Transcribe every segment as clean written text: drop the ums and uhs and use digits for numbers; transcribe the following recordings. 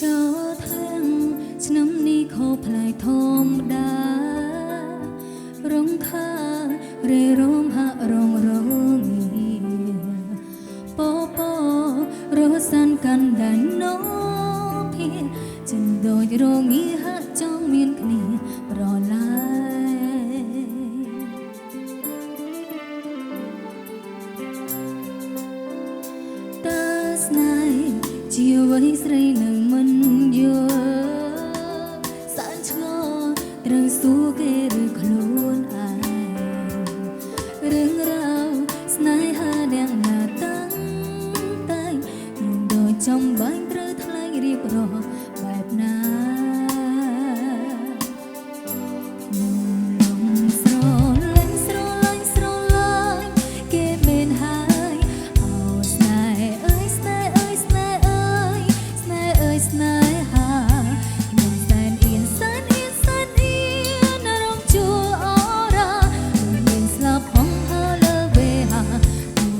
ឆ្នាំនេះខោផ្លែធម្មតារងថារេរមហារងរងពរសានកាន់ដានណោភាចិនដូចរងីហាក់ចង់មានគ្នាប្រឡាយតើស្នេហ៍ជាអ្វីស្រីនឹងមិនយល់សានឆ្ងល់ត្រូវសួរគេឬខ្លួនឯងរឿងរ៉ាវស្នេហាទាំងណាតាំងតែងនឹងដូចចំបាញ់ត្រូវថ្លែងរៀបរាប់បែបណាគេមានហើយអូស្នេហ៍អើយស្នេហ៍អើយស្នេហ៍អើយស្នេហ៍អើយស្នេហាខ្ញុំសែនអៀនសែនអៀនសែនអៀនរំជួលអរ៉ាមានស្លាប់ហងហើលើវេហា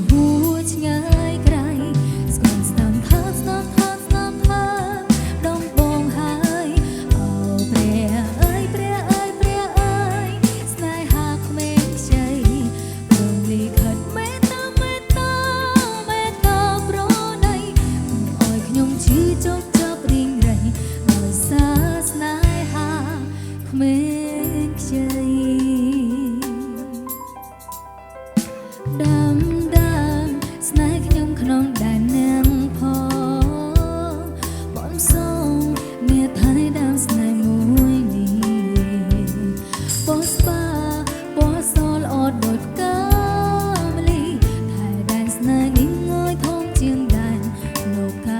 ហួឆ្ងាយក្រៃស្គនស្នាមថាស្នាមថាស្នាមថាដំបងហើយអូព្រះអើយព្រះអើយព្រះអើយស្នេហាគ្មានខ្ចីព្រមលីខិតមេត្តាមេត្តាមេត្តាប្រណីអើយខ្ញុំឈឺចុកចាប់រីងរៃដោយសារស្នេហាគ្មានខ្ចីដាំស្នេហ៍ខ្ញុំក្នុងដែននាងផងបងសងអ្នកថៃដាំស្នេហ៍មួយនេះបងស្បាបងសល្អដូចកាមលីថៃដែនស្នេហ៍នេះងយធំជាងដែនលោកកា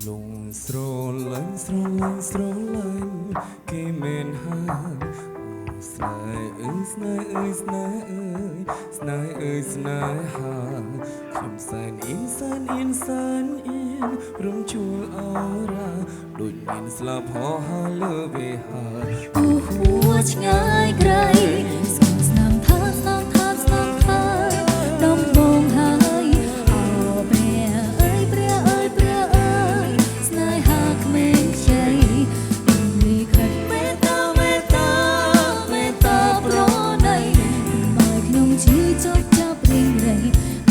លងស្រលាញ់ស្រលាញ់ស្រលាញ់គេមិនហើយស្នេហ៍អើយស្នេហ៍អើយស្នេហ៍អើយស្នេហ៍អើយស្នេហាខ្ញុំសែនអៀនសែនអៀនសែនអៀនរំជួលអរ៉ាដូចមានស្លាប់ហោហើលើវេហាអូហួឆ្ងាយក្រៃស្គនស្នាមថាស្នាមថាស្នាមថាដំបងហើយអូព្រះអើយព្រះអើយព្រះអើយស្នេហាគ្មានខ្ចីរំលីខិតមេត្តាមេត្តាមេត្តាប្រណីមកខ្ញុំឈឺចុកចាប់រីងរៃ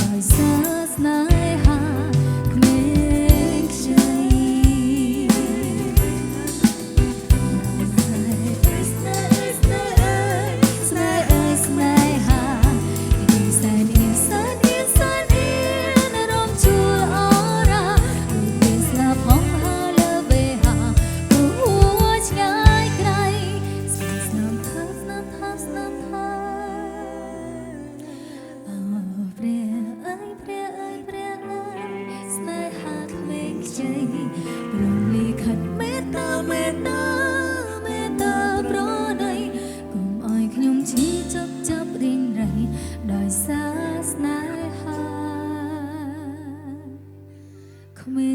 ដោយសារស្នេហាគ្មានខ្ចីព្រមលីខិតមេត្តាមេត្តាមេត្តាប្រណីកុំឲ្យខ្ញុំឈឺចាប់រីងរៃដោយសារស្នេហាគ្មាន